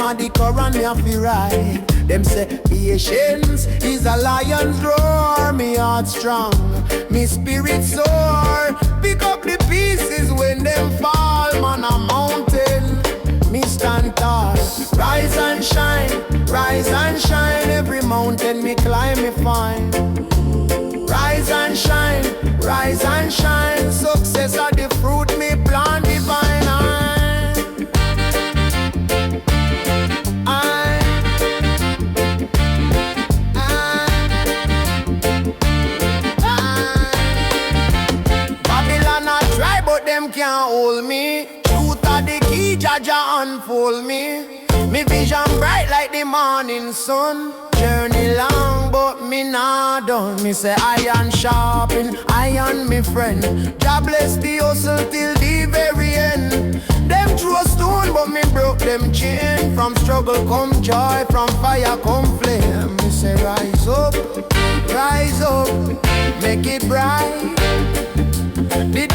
of the Quran me have to write. Them say patience is a lion's roar. Me heart strong, me spirit soar. Pick up the pieces when them fall. Man a mountain, me stand tall. Rise and shine, every mountain me climb me find. Rise and shine, success are the fruit me plant divine. Babylon a try but them can't hold me. Truth are the key, Jaja unfold me. Me vision bright like the morning sun. Journey long but me not done. Me say iron sharpen iron me friend. God bless the hustle till the very end. Them threw a stone but me broke them chain. From struggle come joy, from fire come flame. Me say rise up, make it bright. The